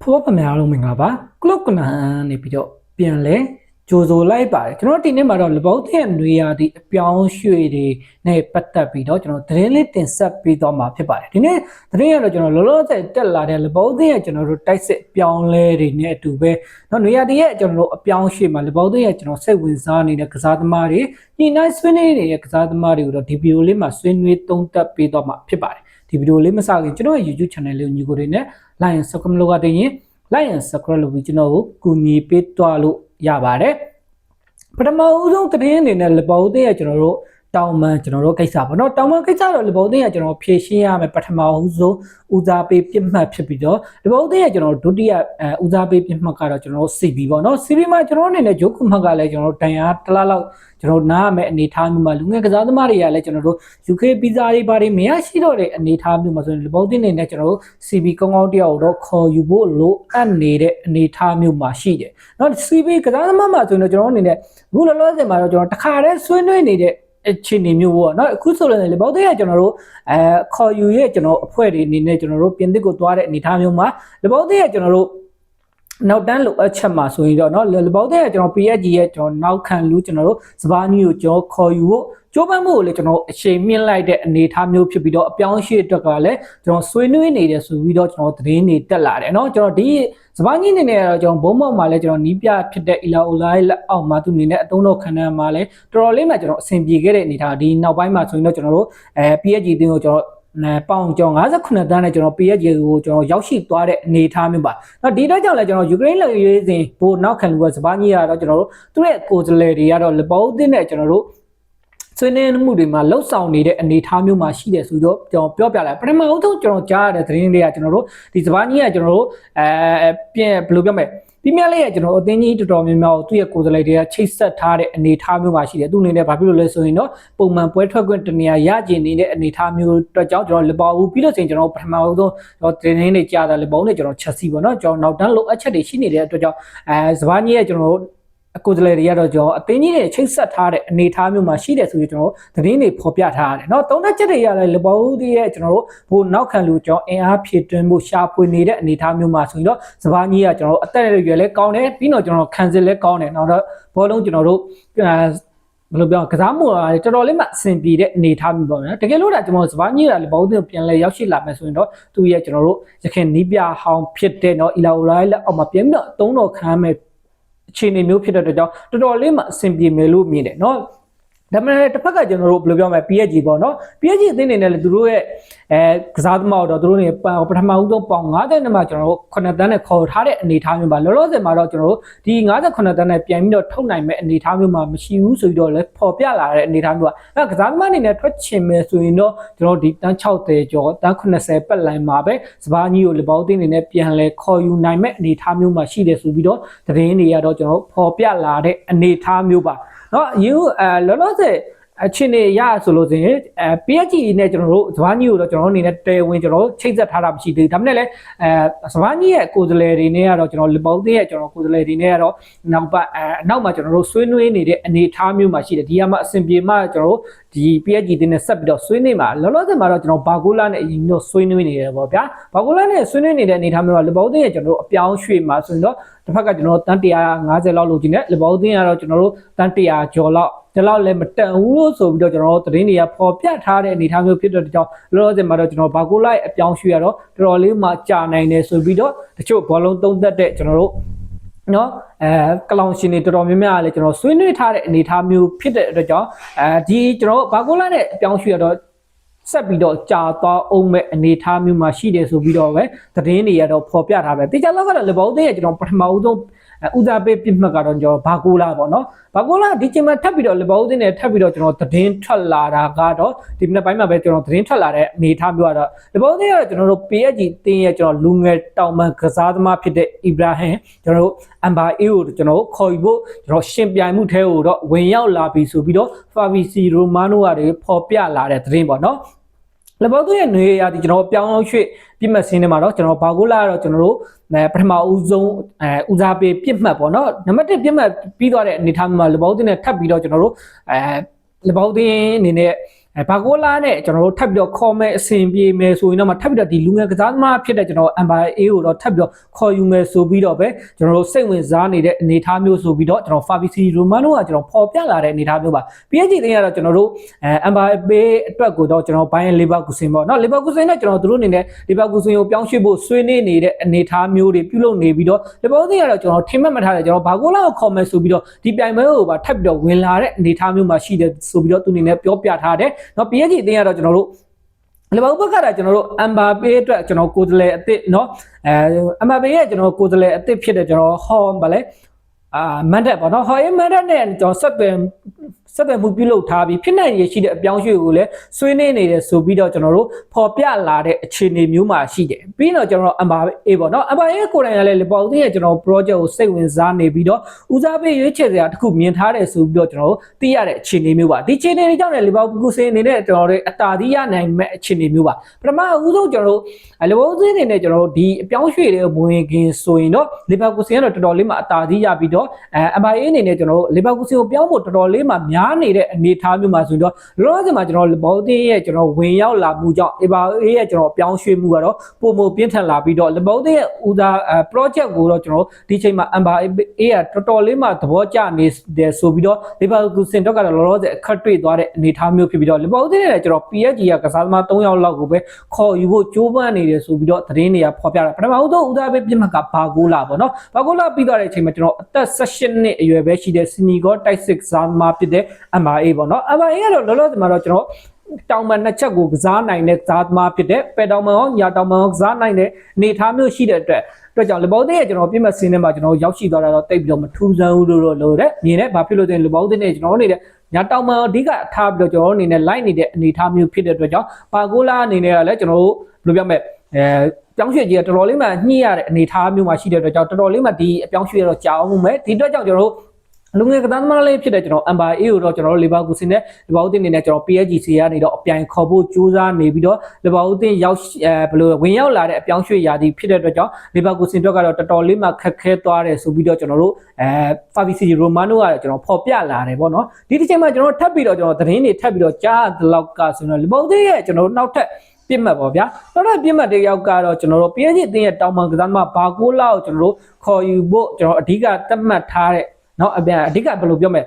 ဖော်ပမာလုံးမင်္ဂလာပါကလုတ်ကနန်နေပြီးတော့ပြန်လဲကြိုဆိုလိုက်ပါတယ်ကျွန်တော်ဒီနေ့မှာတော့လဘောက်တဲ့နွေရာသီအပြောင်းရွှေ့တွေနဲ့ပတ်သက်ပြီးတော့ကျွန်တော်သတင်းလေးတင်ဆက်ပေးတော့မှာဖြစ်ပါတယ်ဒီနေ့သတင်းရတော့ကျွန်တော်လောလောဆယ်တက်လာတဲ့လဘောက်တဲ့ကျွန်တော်တို့တိုက်စစ်အပြောင်းလဲတွေနဲ့အတူပဲเนาะနွေရာသီရဲ့ကျွန်တော်တို့အပြောင်းရွှေ့မှာလဘောက်တဲ့ကျွန်တော်စိတ်ဝင်စားနေတဲ့ကစားသမားတွေညီနိုင်ဆွေးနွေးနေတဲ့ကစားသမားတွေကိုတော့ဒီဗီဒီယိုလေးမှာဆွေးနွေးသုံးသပ်ပေးတော့မှာဖြစ်ပါတယ်ဒီဗီဒီယိုလေးမစခင်ကျွန်တော်ရဲ့ YouTube channel လေးကိုညီကိုတွေနဲ့ like and subscribe လုပ်ရတဲ့ရင်လိုက်ရင် subscribe လုပ်ပြီးကျွန်တော်ကိုကူညီပေးသွားလို့ရပါတယ်ပထမဦးဆုံးသတင်းအနေနဲ့လဘောသေးရကျွန်တော်တို့တောင်မှန်ကျွန်တော်တို့ကိစ္စပေါ့နော်တောင်မှန်ကိစ္စတော့လဘောသေးရကျွန်တော်ဖြည့်ရှင်းရမယ်ပထမဦးဆုံးဦးစားပေးပြစ်မှတ်ဖြစ်ပြီးတော့လဘောသေးရကျွန်တော်ဒုတိယဦးစားပေးပြစ်မှတ်ကတော့ကျွန်တော်တို့ CB ပေါ့နော် CB မှာကျွန်တော်အနေနဲ့ဂျိုးခုမှတ်ကလည်းကျွန်တော်တို့တန်ရာတလားလောက်ကျွန်တော်နားရမယ်အနေထားမျိုးမှာလူငယ်ကစားသမားတွေကလည်းကျွန်တော်တို့ UK ဗီဇာတွေဘာတွေမရရှိတော့တဲ့အနေထားမျိုးမှာဆိုရင်လဘောသေးနေနဲ့ကျွန်တော်တို့ CB ကောင်းကောင်းတယောက်တော့ခေါ်ယူဖို့လိုအပ်နေတဲ့အနေထားမျိုးမှာရှိတယ်เนาะ CB ကစားသမားမှာဆိုရင်တော့ကျွန်တော်အနေနဲ့အခုလောလောဆယ်မှာတော့ကျွန်တော်တခါတည်းဆွေးနွေးနေတဲ့အခြေအနေမျိုးပေါ့เนาะအခုဆိုလည်းလေဘောက်တဲ့ကကျွန်တော်တို့ခေါ်ယူရဲ့ကျွန်တော်အဖွဲ့တွေအနေနဲ့ကျွန်တော်တို့ပြင်သစ်ကိုသွားတဲ့အနေအထားမျိုးမှာလေဘောက်တဲ့ကကျွန်တော်တို့နောက်တန်းလိုအပ်ချက်မှာဆိုရင်တော့เนาะလေဘောက်တဲ့ကကျွန်တော် PSG ရဲ့ကျွန်တော်နောက်ခံလူကျွန်တော်တို့စပါးနီးကိုကျွန်တော်ခေါ်ယူဖို့ကျိုးပန်းမှုကိုလည်းကျွန်တော်အချိန်မြင့်လိုက်တဲ့အနေအထားမျိုးဖြစ်ပြီးတော့အပြောင်းအရွှေ့အတွက်ကလည်းကျွန်တော်ဆွေးနွေးနေတယ်ဆိုပြီးတော့ကျွန်တော်သတင်းတွေတက်လာတယ်เนาะကျွန်တော်ဒီစပါးကြီးနေနေတော့ကျွန်တော်ဘုံမောက်မှာလည်းကျွန်တော်နီးပြဖြစ်တဲ့အီလာအိုလာရဲ့လက်အောက်မှာသူနေနဲ့အသုံးတော်ခဏမှာလည်းတော်တော်လေးမှကျွန်တော်အဆင်ပြေခဲ့တဲ့အနေအထားဒီနောက်ပိုင်းမှာဆိုရင်တော့ကျွန်တော်တို့PSG တင်းကိုကျွန်တော်ပေါင်ကျော်58တန်းနဲ့ကျွန်တော် PSG ကိုကျွန်တော်ရောက်ရှိသွားတဲ့အနေအထားမျိုးပါ။နော်ဒီတော့ကြောင့်လည်းကျွန်တော်ယူကရိန်းလက်ရွေးစဉ်ဘိုးနောက်ခံလူကစပါးကြီးရတော့ကျွန်တော်တို့သူ့ရဲ့ကိုယ်စားလှယ်တွေကတော့လဘောသင်းနဲ့ကျွန်တော်တို့ဆွေးနွေးမှုတွေမှာလှုပ်ဆောင်နေတဲ့အနေအထားမျိုးမှာရှိတယ်ဆိုတော့ကျွန်တော်ပြောပြလိုက်ပထမဦးဆုံးကျွန်တော်ကြားရတဲ့သတင်းတွေကကျွန်တော်တို့ဒီစပါးကြီးကကျွန်တော်တို့ပြင်ဘယ်လိုပြောမလဲပြင်းပြလေးကကျွန်တော်အသင်းကြီးတော်တော်များများကိုသူ့ရဲ့ကိုယ်စားလှယ်တွေကချိတ်ဆက်ထားတဲ့အနေအထားမျိုးမှာရှိတယ်သူအနေနဲ့ဘာဖြစ်လို့လဲဆိုရင်တော့ပုံမှန်ပွဲထွက်ခွင့်တနေရာရကျင်နေတဲ့အနေအထားမျိုးအတွက်ကြောင့်ကျွန်တော်လဘော်ဘူးပြီးလို့ဆိုရင်ကျွန်တော်ပထမဦးဆုံးကျွန်တော်တင်းနေကြတာလဘော်နဲ့ကျွန်တော်ချက်စီပေါ့နော်ကျွန်တော်နောက်တန်းလိုအပ်ချက်တွေရှိနေတဲ့အတွက်ကြောင့်စပါးကြီးရဲ့ကျွန်တော်အကိုယ်စားလှယ်တွေကတော့ကျွန်တော်အသင်းကြီးတွေချိတ်ဆက်ထားတဲ့အနေအထားမျိုးမှာရှိတယ်ဆိုပြီးကျွန်တော်သတင်းတွေဖော်ပြထားရတယ်เนาะသုံးသက်ချက်တွေရလဲလဘောဦးတွေရဲ့ကျွန်တော်တို့ဘို့နောက်ခံလူကျွန်တော်အင်အားဖြည့်တွင်းဖို့ရှာဖွေနေတဲ့အနေအထားမျိုးမှာဆိုရင်တော့စပါးကြီးကကျွန်တော်အသက်ရွယ်လဲကောင်းတယ်ပြီးတော့ကျွန်တော်ခံစစ်လဲကောင်းတယ်နောက်တော့ဘောလုံးကျွန်တော်တို့ဘယ်လိုပြောကစားမှုတော်တော်လေးမှအဆင်ပြေတဲ့အနေအထားမျိုးပေါ့နော်တကယ်လို့ဒါကျွန်တော်စပါးကြီးကလည်းဘောဦးတွေပြန်လဲရောက်ရှိလာမယ်ဆိုရင်တော့သူ့ရဲ့ကျွန်တော်တို့ရခင်နီးပြဟောင်းဖြစ်တဲ့เนาะအီလာအိုလာရဲ့လက်အောက်မှာပြန်ပြီးတော့သုံးတော်ခံမယ်အခြေအနေမျိုးဖြစ်တဲ့အတွက်ကြောင့်တော်တော်လေးမှအဆင်ပြေမယ်လို့မြင်တယ်เนาะဒါပေမဲ့တစ်ဖက်ကကျွန်တော်တို့ဘယ်လိုပြောမလဲ PSG ပေါ့เนาะ PSG အသင်းနေနဲ့လည်းသူတို့ရဲ့ကစားသမားတော့သူတို့နေပထမဦးဆုံးပေါင်90နဲ့မှကျွန်တော်တို့9တန်းနဲ့ခေါ်ထားတဲ့အနေအထားမျိုးပါလောလောဆယ်မှာတော့ကျွန်တော်တို့ဒီ58တန်းနဲ့ပြန်ပြီးတော့ထုတ်နိုင်မဲ့အနေအထားမျိုးမှာမရှိဘူးဆိုပြီးတော့လည်းပေါ်ပြလာတဲ့အနေအထားမျိုးပါအဲ့ကစားသမားအနေနဲ့ထွက်ချင်မယ်ဆိုရင်တော့ကျွန်တော်ဒီတန်း60ကျော်တန်း80ပတ်လိုင်းမှာပဲစပါးကြီးကိုလဘောက်တင်းနေနဲ့ပြန်လဲခေါ်ယူနိုင်မဲ့အနေအထားမျိုးမှာရှိတယ်ဆိုပြီးတော့သတင်းတွေကတော့ကျွန်တော်ပေါ်ပြလာတဲ့အနေအထားမျိုးပါเนาะယူလောလောဆယ်အခြေအနေရဆိုလို့ဆိုရင်PSG နဲ့ကျွန်တော်တို့စပါးကြီးကိုတော့ကျွန်တော်တို့အနေနဲ့တဲဝင်ကျွန်တော်တို့ချိတ်ဆက်ထားတာမရှိသေးဘူးဒါပေမဲ့လည်းစပါးကြီးရဲ့ကိုယ်စားလှယ်တွေနဲ့ကတော့ကျွန်တော်လဘောက်တင်းရဲ့ကျွန်တော်ကိုယ်စားလှယ်တွေနဲ့ကတော့နောက်မှာကျွန်တော်တို့ဆွေးနွေးနေတဲ့အနေအထားမျိုးမှာရှိတယ်ဒီကမှအဆင်ပြေမှကျွန်တော်တို့ဒီ PSG တင်းနဲ့ဆက်ပြီးတော့ဆွေးနွေးမှာလောလောဆယ်မှာတော့ကျွန်တော်ဘာဂိုလာနဲ့အရင်တော့ဆွေးနွေးနေတယ်ပေါ့ဗျာဘာဂိုလာနဲ့ဆွေးနွေးနေတဲ့အနေအထားမျိုးကလဘောက်တင်းရဲ့ကျွန်တော်တို့အပြောင်းရွှေ့မှာဆိုရင်တော့တစ်ဖက်ကကျွန်တော်တန်း150လောက်လိုချင်တယ်လဘောက်တင်းကတော့ကျွန်တော်တို့တန်း100ကျော်လောက်ဒီလောက်လည်းမတန်ဘူးလို့ဆိုပြီးတော့ကျွန်တော်တို့သတင်းတွေကပေါ်ပြထားတဲ့အနေအထားမျိုးဖြစ်တဲ့ကြောင့်လောလောဆယ်မှာတော့ကျွန်တော်ဘာကိုလိုက်အပြောင်းရွှေ့ရတော့တော်တော်လေးမှကြာနိုင်တယ်ဆိုပြီးတော့တချို့ဘောလုံးသုံးသက်တဲ့ကျွန်တော်တို့เนาะကလောင်ရှင်တွေတော်တော်များများလည်းကျွန်တော်ဆွေးနွေးထားတဲ့အနေအထားမျိုးဖြစ်တဲ့အတွက်ကြောင့်ဒီကျွန်တော်ဘာကိုလိုက်တဲ့အပြောင်းရွှေ့ရတော့ဆက်ပြီးတော့ကြာသွားအောင်မဲ့အနေအထားမျိုးမှာရှိတယ်ဆိုပြီးတော့ပဲသတင်းတွေကတော့ပေါ်ပြထားပဲတေချာလောက်ကတော့လေဘောင်းသေးရဲ့ကျွန်တော်ပထမဦးဆုံးဦးစားပေးပြစ်မှတ်ကတော့ကျွန်တော်ဘာကိုလာပေါ့နော်ဘာကိုလာဒီချိန်မှာထပ်ပြီးတော့လေဘောင်းသေးနဲ့ထပ်ပြီးတော့ကျွန်တော်သတင်းထွက်လာတာကတော့ဒီနေ့ပိုင်းမှာပဲကျွန်တော်သတင်းထွက်လာတဲ့အနေအထားမျိုးကတော့လေဘောင်းသေးကတော့ကျွန်တော်တို့ PSG တင်းရဲ့ကျွန်တော်လူငယ်တောင်ပန်ကစားသမားဖြစ်တဲ့အီဘရာဟင်ကျွန်တော်တို့အမ်ဘာအေကိုကျွန်တော်ခေါ်ယူဖို့ကျွန်တော်ရှင်ပြိုင်မှုထဲကိုတော့ဝင်ရောက်လာပြီဆိုပြီးတော့ Fabrizio Romano ကတွေပေါ်ပြလာတဲ့သတင်းပေါ့နော်လဘောက်ရဲ့နေရာဒီကျွန်တော်ပြောင်းအောင်ရွှေ့ပြစ်မှတ်စင်းထဲမှာတော့ကျွန်တော်ဘာကိုလာတော့ကျွန်တော်တို့ပထမဦးဆုံးဦးစားပေးပြစ်မှတ်ပေါ့နော်နံပါတ်1ပြစ်မှတ်ပြီးသွားတဲ့အနေထားမှာလဘောက်နဲ့ထပ်ပြီးတော့ကျွန်တော်တို့လဘောက်အနေနဲ့ ဘာကိုလာနဲ့ကျွန်တော်တို့ထပ်ပြီးတော့ခေါ်မဲ့အစဉ်ပြေမယ်ဆိုရင်တော့မှထပ်ပြီးတော့ဒီလူငယ်ကစားသမားဖြစ်တဲ့ကျွန်တော် MBA ကိုတော့ထပ်ပြီးတော့ခေါ်ယူမယ်ဆိုပြီးတော့ပဲကျွန်တော်တို့စိတ်ဝင်စားနေတဲ့အနေအထားမျိုးဆိုပြီးတော့ကျွန်တော် Fabrizio Romano ကကျွန်တော်ပေါ်ပြလာတဲ့အနေအထားမျိုးပါ PSG တင်းကတော့ကျွန်တော်တို့MBA အတွက်ကိုတော့ကျွန်တော် Bayern Leverkusen ပေါ့နော် Leverkusen နဲ့ကျွန်တော်တို့အနေနဲ့ Leverkusen ကိုပြောင်းရွှေ့ဖို့ဆွေးနွေးနေတဲ့အနေအထားမျိုးတွေပြုလုပ်နေပြီးတော့ Leverkusen ကတော့ကျွန်တော်ထင်မှတ်မထားတယ်ကျွန်တော်ဘာကိုလာကိုခေါ်မယ်ဆိုပြီးတော့ဒီပြိုင်ပွဲကိုပါထပ်ပြီးတော့ဝင်လာတဲ့အနေအထားမျိုးမှာရှိတယ်ဆိုပြီးတော့သူအနေနဲ့ပြောပြထားတယ်เนาะ PSG တင်းကတော့ကျွန်တော်တို့လေဘာဘက်ကတာကျွန်တော်တို့ MBA အတွက်ကျွန်တော်ကိုယ်စားလှယ်အသစ်เนาะMBA ရဲ့ကျွန်တော်ကိုယ်စားလှယ်အသစ်ဖြစ်တဲ့ကျွန်တော်ဟောဗာလဲမန်ဒက်ပေါ့နော်ဟောမန်ဒက်နဲ့ကျွန်တော်ဆက်သွယ်မှုပြုလုပ်ထားပြီးဖြစ်နိုင်ရရှိတဲ့အပြောင်းရွှေ့ကိုလည်းဆွေးနွေးနေတယ်ဆိုပြီးတော့ကျွန်တော်တို့ပေါ်ပြလာတဲ့အခြေအနေမျိုးမှာရှိတယ်ပြီးတော့ကျွန်တော် MBA ပေါ့နော် MBA ကိုယ်တိုင်ကလည်းလေပေါ်တဲ့ကျွန်တော် project ကိုစိတ်ဝင်စားနေပြီးတော့ဦးစားပေးရွေးချယ်စရာတစ်ခုမြင်ထားတယ်ဆိုပြီးတော့ကျွန်တော်တို့သိရတဲ့အခြေအနေမျိုးပါဒီအခြေအနေတွေကြောင့်လည်းလီဗာပူးစင်အနေနဲ့ကျွန်တော်တို့အတားသီးရနိုင်မဲ့အခြေအနေမျိုးပါပထမဦးဆုံးကျွန်တော်တို့လီဗာပူးစင်အနေနဲ့ကျွန်တော်တို့ဒီအပြောင်းရွှေ့တွေဝင်ခင်ဆိုရင်တော့လီဗာပူးစင်ကတော့တော်တော်လေးမှအတားသီးရပြီးတော့MBA အနေနဲ့ကျွန်တော်တို့လီဗာပူးစင်ကိုပြောင်းဖို့တော်တော်လေးမှများနေတဲ့အနေထားမျိုးမှာဆိုတော့လောလောဆယ်မှာကျွန်တော်ဘော်တင်းရဲ့ကျွန်တော်ဝင်ရောက်လာမှုကြောင့် MBA ရဲ့ကျွန်တော်ပြောင်းရွှေ့မှုကတော့ပုံမပြင်းထန်လာပြီးတော့ဘော်တင်းရဲ့ဦးစား project ကိုတော့ကျွန်တော်ဒီချိန်မှာ MBA ကတော်တော်လေးမှသဘောကျနေတယ်ဆိုပြီးတော့လီဗာပူးစင်တော့ကတော့လောလောဆယ်အခက်တွေ့သွားတဲ့အနေထားမျိုးဖြစ်ပြီးတော့ဘော်တင်းရဲ့ကျွန်တော် PSG ကကစားသမား3ယောက်လောက်ကိုပဲခေါ်ယူဖို့ကြိုးပမ်းနေတယ်ဆိုပြီးတော့သတင်းတွေကဖော်ပြတာပထမဦးဆုံးဦးစားပေးပြစ်မှတ်ကဘာဂိုးလာပေါ့နော်ဘာဂိုးလာပြီးသွားတဲ့အချိန်မှာကျွန်တော်အသက်18နှစ်အရွယ်ပဲရှိတဲ့ Senegal တိုက်စစ်ကစားသမားဖြစ်တဲ့ MBA ပေါ့နော် MBA ကတော့လောလောဆယ်မှာတော့ကျွန်တော်တောင်ပန်နှစ်ချက်ကိုကစားနိုင်တဲ့ကစားသမားဖြစ်တဲ့ပယ်တောင်ပန်ရောညာတောင်ပန်ရောကစားနိုင်တဲ့အနေအထားမျိုးရှိတဲ့အတွက်ကြောင့်လဘောတင်းရဲ့ကျွန်တော်ပြည့်မဲ့စင်းထဲမှာကျွန်တော်ရောက်ရှိသွားတာတော့တိတ်ပြီးတော့မထူးဆန်းဘူးလို့လို့တဲ့မြင်တဲ့ဘာဖြစ်လို့လဲလဘောတင်းနဲ့ကျွန်တော်နေတဲ့ညာတောင်ပန်အဓိကထားပြီးတော့ကျွန်တော်အနေနဲ့ line နေတဲ့အနေအထားမျိုးဖြစ်တဲ့အတွက်ကြောင့်ပါဂိုလာအနေနဲ့ကလည်းကျွန်တော်တို့ဘယ်လိုပြောမလဲပြောင်းရွှေ့ကြီးကတော်တော်လေးမှညှိရတဲ့အနေအထားမျိုးမှာရှိတဲ့အတွက်ကြောင့်တော်တော်လေးမှဒီအပြောင်းရွှေ့ရတော့ကြာအောင်မယ်ဒီအတွက်ကြောင့်ကျွန်တော်တို့လူငယ်ကစားသမားလေးဖြစ်တဲ့ကျွန်တော် MBA ကိုတော့ကျွန်တော်တို့လီဗာပူးစင်နဲ့လီဗာပူးတင်နေနဲ့ကျွန်တော် PSG စီကနေတော့အပြိုင်ခေါ်ဖို့ကြိုးစားနေပြီးတော့လီဗာပူးတင်ရောက်ဘယ်လိုဝင်ရောက်လာတဲ့အပြောင်းရွှေ့ရာသီဖြစ်တဲ့အတွက်ကြောင့်လီဗာပူးစင်တော့ကတော့တော်တော်လေးမှခက်ခဲသွားတယ်ဆိုပြီးတော့ကျွန်တော်တို့Fabrizio Romano ကတော့ကျွန်တော်ဖော်ပြလာတယ်ပေါ့နော်ဒီတစ်ချိန်မှာကျွန်တော်ထပ်ပြီးတော့ကျွန်တော်သတင်းတွေထပ်ပြီးတော့ကြားတဲ့လောက်ကဆိုတော့လီဗာပူးတင်ရဲ့ကျွန်တော်တို့နောက်ထပ်ပြစ်မှတ်ပေါ့ဗျာနောက်တော့ပြစ်မှတ်တယောက်ကတော့ကျွန်တော်တို့ PSG အသင်းရဲ့တောင်ပန်ကစားသမားဘာကိုလာကိုကျွန်တော်တို့ခေါ်ယူဖို့ကျွန်တော်အဓိကသတ်မှတ်ထားတဲ့နော်အဓိကဘယ်လိုပြောမလဲ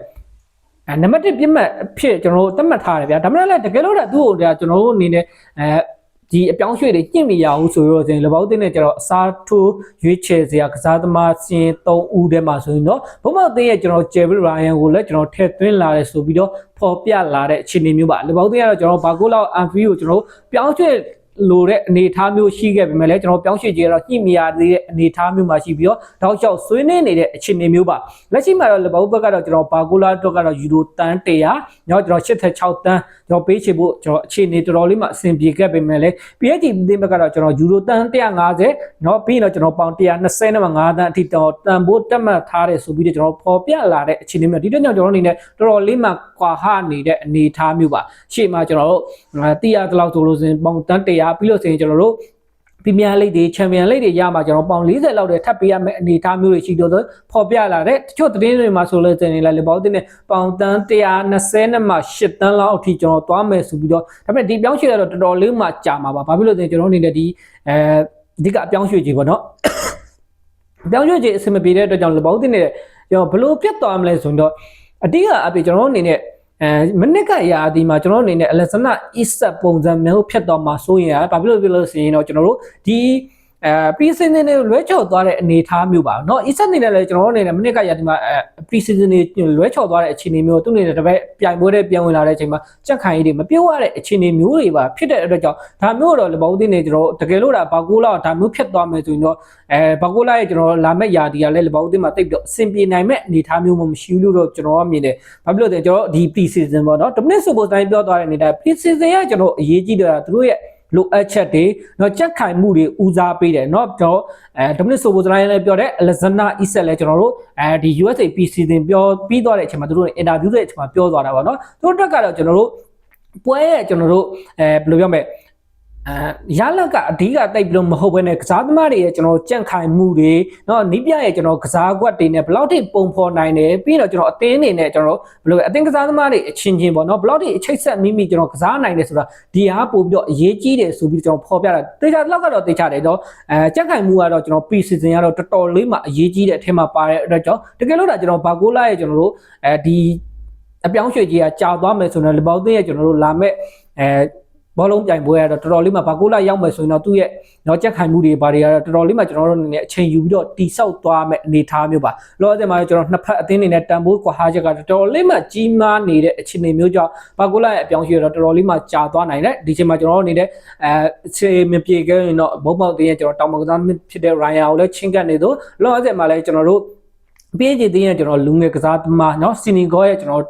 နံပါတ်1ပြစ်မှတ်ဖြစ်ကျွန်တော်တို့သတ်မှတ်ထားတယ်ဗျာဒါမှမဟုတ်လည်းတကယ်လို့သူ့ကိုကျွန်တော်တို့အနေနဲ့ဒီအပြောင်းရွှေ့တွေညှင့်မရဘူးဆိုတော့ဆိုရင်လဘောက်တင်းနဲ့ကျတော့အစားထိုးရွေးချယ်စရာကစားသမားရှင်3ဦးထဲမှာဆိုရင်တော့ဘုံမောက်တင်းရဲ့ကျွန်တော်ဂျယ်ဘရီရိုင်ယန်ကိုလည်းကျွန်တော်ထည့်သွင်းလာတယ်ဆိုပြီးတော့ဖော်ပြလာတဲ့အခြေအနေမျိုးပါလဘောက်တင်းကတော့ကျွန်တော်ဘာကိုလောက်အန်ဖီကိုကျွန်တော်ပြောင်းရွှေ့လိုတဲ့အနေအထားမျိုးရှိခဲ့ပေမဲ့လည်းကျွန်တော်ပြောင်းရွှေ့ကြရတော့ညှိမရသေးတဲ့အနေအထားမျိုးမှာရှိပြီးတော့တောက်လျှောက်ဆွေးနွေးနေတဲ့အခြေအနေမျိုးပါလက်ရှိမှာတော့လဘောက်ဘက်ကတော့ကျွန်တော်ဘာကိုလာတော့ကတော့ယူရိုတန်း100ကျွန်တော်86တန်းကျွန်တော်ပေးချေဖို့ကျွန်တော်အခြေအနေတော်တော်လေးမှအဆင်ပြေခဲ့ပေမဲ့လည်း PSG အသင်းဘက်ကတော့ကျွန်တော်ယူရိုတန်း150เนาะပြီးတော့ကျွန်တော်ပေါင်120နဲ့5တန်းအထိတော့တန်ဖိုးတက်မှတ်ထားတယ်ဆိုပြီးတော့ကျွန်တော်ပေါ်ပြလာတဲ့အခြေအနေမျိုးဒီတော့ကျွန်တော်အနေနဲ့တော်တော်လေးမှကွာဟနေတဲ့အနေအထားမျိုးပါရှေ့မှာကျွန်တော်တို့တီးရတလောက်ဆိုလို့ဆိုရင်ပေါင်တန်း100ပြီးလို့ဆိုရင်ကျွန်တော်တို့ပရီးမီးယားလိဂ်တွေချန်ပီယံလိဂ်တွေရမှာကျွန်တော်ပေါင်40လောက်တည်းထပ်ပေးရမယ့်အနေအထားမျိုးတွေရှိတော့ဖော်ပြလာတဲ့တချို့သတင်းတွေမှာဆိုလို့တင်နေလေဘောက်တင်နဲ့ပေါင်တန်း120နဲ့မှ8တန်းလောက်အထိကျွန်တော်သွားမယ်ဆိုပြီးတော့ဒါပေမဲ့ဒီပြောင်းရွှေ့ရတော့တော်တော်လေးမှကြာမှာပါဘာဖြစ်လို့လဲကျွန်တော်အနေနဲ့ဒီအဓိကအပြောင်းရွှေ့ကြီးပေါ့နော်ပြောင်းရွှေ့ကြီးအဆင်မပြေတဲ့အတွက်ကြောင့်ဘောက်တင်နဲ့ကျွန်တော်ဘယ်လိုပြတ်သွားမလဲဆိုတော့အဓိကအပြင်ကျွန်တော်အနေနဲ့မနစ်ကရာဒီမှာကျွန်တော်အနေနဲ့အလက်ဆနာအစ်ဆက်ပုံစံမျိုးဖြတ်တော့မှာဆိုရင်ဘာဖြစ်လို့ဆိုရင်တော့ကျွန်တော်တို့ဒီpre-season တွေလွဲချော်သွားတဲ့အနေအထားမျိုးပါเนาะ Isak နေနဲ့လည်းကျွန်တော်တို့အနေနဲ့မနစ်ကရာဒီမှာ pre-season တွေလွဲချော်သွားတဲ့အခြေအနေမျိုးသူနေနဲ့တပည့်ပြိုင်ပွဲတွေပြန်ဝင်လာတဲ့အချိန်မှာကြက်ခိုင်ကြီးတွေမပြုတ်ရတဲ့အခြေအနေမျိုးတွေပါဖြစ်တဲ့အတွက်ကြောင့်ဒါမျိုးတော့လဘောက်တင်းနေကျွန်တော်တကယ်လို့ဒါဘာကိုလာဒါမျိုးဖြစ်သွားမယ်ဆိုရင်တော့ဘာကိုလာရဲ့ကျွန်တော်လာမဲ့ယာဒီကလည်းလဘောက်တင်းမှာတိတ်ပြီးတော့အဆင်ပြေနိုင်မဲ့အနေအထားမျိုးမရှိဘူးလို့တော့ကျွန်တော်ကမြင်တယ်ဘာဖြစ်လို့လဲကျွန်တော်ဒီ pre-season ပေါ့เนาะ Dominic Soboslai ပြောသွားတဲ့အနေနဲ့ pre-season ကကျွန်တော်အရေးကြီးတာသူတို့ရဲ့လိုအပ်ချက်တွေเนาะကြက်ခိုင်မှုတွေဦးစားပေးတယ်เนาะကျွန်တော်ဒမနစ်ဆိုဘိုစလိုင်းလည်းပြောတယ်အလက်ဇန်နာအီဆက်လည်းကျွန်တော်တို့ဒီ USA pre-season ပြောပြီးသွားတဲ့အချိန်မှာသူတို့အင်တာဗျူးတဲ့အချိန်မှာပြောသွားတာပေါ့เนาะသူတို့တက်ကတော့ကျွန်တော်တို့ပွဲရဲ့ကျွန်တော်တို့ဘယ်လိုပြောမလဲ ရလကအဓိကတိုက်ပြီးတော့မဟုတ်ဘဲနဲ့ကစားသမားတွေရဲ့ကျွန်တော်ကြန့်ခိုင်မှုတွေเนาะနီးပြရဲ့ကျွန်တော်ကစားကွက်တွေနဲ့ဘယ်လောက်ထိပုံဖော်နိုင်တယ်ပြီးတော့ကျွန်တော်အသင်းတွေနဲ့ကျွန်တော်ဘယ်လိုအသင်းကစားသမားတွေအချင်းချင်းပေါ့เนาะဘယ်လောက်ထိအချိတ်ဆက်မိကျွန်တော်ကစားနိုင်တယ်ဆိုတာဒီဟာပို့ပြီးတော့အရေးကြီးတယ်ဆိုပြီးကျွန်တော်ဖော်ပြတာတေချာလောက်ကတော့တေချာတယ်တော့ကြန့်ခိုင်မှုကတော့ကျွန်တော် pre-season ကတော့တော်တော်လေးမှအရေးကြီးတဲ့အထက်မှာပါတဲ့အတွက်ကြောင့်တကယ်လို့ဒါကျွန်တော်ဘာကိုလာရဲ့ကျွန်တော်တို့ဒီအပြောင်းရွှေ့ကြီးကကြာသွားမယ်ဆိုတော့လဘောက်သင်းရဲ့ကျွန်တော်တို့လာမဲ့ဘောလုံးပြိုင်ပွဲကတော့တော်တော်လေးမှဘာကိုလာရောက်မယ်ဆိုရင်တော့သူ့ရဲ့တော့ကြက်ခိုင်မှုတွေဘာတွေကတော့တော်တော်လေးမှကျွန်တော်တို့အနေနဲ့အချိန်ယူပြီးတော့တိဆောက်သွားမယ်အနေထားမျိုးပါလောဆယ်မှာကျွန်တော်နှစ်ဖက်အသင်းတွေနဲ့တန်ဖိုးကွာဟာချက်ကတော်တော်လေးမှကြီးမားနေတဲ့အခြေအနေမျိုးကြောင့်ဘာကိုလာရဲ့အပြောင်းရွှေ့တော့တော်တော်လေးမှကြာသွားနိုင်တယ်ဒီချိန်မှာကျွန်တော်တို့အနေနဲ့အခြေမပြေခဲ့ရင်တော့ဘုံပေါက်တင်းရဲ့ကျွန်တော်တောင်မကစားဖြစ်တဲ့ Ryan ကိုလည်းချင်းကပ်နေတော့လောဆယ်မှာလည်းကျွန်တော်တို့PSGတင်းရဲ့ကျွန်တော်လူငယ်ကစားသမားเนาะစီနီဂေါရဲ့ကျွန်တော်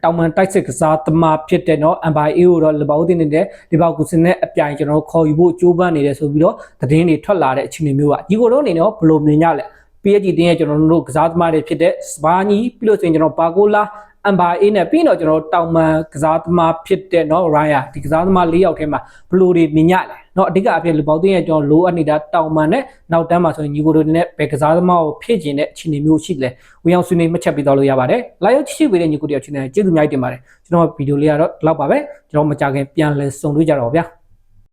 တောင်မန်တိုက်စစ်ကစားသမားဖြစ်တဲ့เนาะ MBA ကိုတော့လဘောက်တင်နေတဲ့ဒီဘောက်ကူစင်နဲ့အပြိုင်ကျွန်တော်ခေါ်ယူဖို့ကြိုးပမ်းနေတယ်ဆိုပြီးတော့သတင်းတွေထွက်လာတဲ့အခြေအနေမျိုးကဒီကိုတော့အနေနဲ့ဘယ်လိုမြင်ကြလဲ PSG တင်းရဲ့ကျွန်တော်တို့ကစားသမားတွေဖြစ်တဲ့စပါညီပြီးလို့ဆိုရင်ကျွန်တော်ပါကိုလာMBA နဲ့ပြီးတော့ကျွန်တော်တောင်မန်ကစားသမားဖြစ်တဲ့เนาะ Ryan ဒီကစားသမား၄ယောက်ထဲမှာဘယ်လိုတွေမြင်ကြလဲเนาะအဓိကအဖြစ်လဘောက်တင်ရဲ့ကျွန်တော်လိုအပ်နေတာတောင်မန်နဲ့နောက်တန်းမှာဆိုရင်ညီကိုတို့နဲ့ဘယ်ကစားသမားကိုဖြစ်ကျင်တဲ့အခြေအနေမျိုးရှိလဲဝင်အောင်ဆွေးနွေးမှတ်ချက်ပေးသွားလို့ရပါတယ်လာရောက်ကြည့်ပေးတဲ့ညီကိုတယောက်ချင်းနဲ့ကျေးဇူးများတင်ပါတယ်ကျွန်တော်ဗီဒီယိုလေးကတော့ဒီလောက်ပါပဲကျွန်တော်မကြခင်ပြန်လဲဆုံတွေ့ကြတော့ဗျာ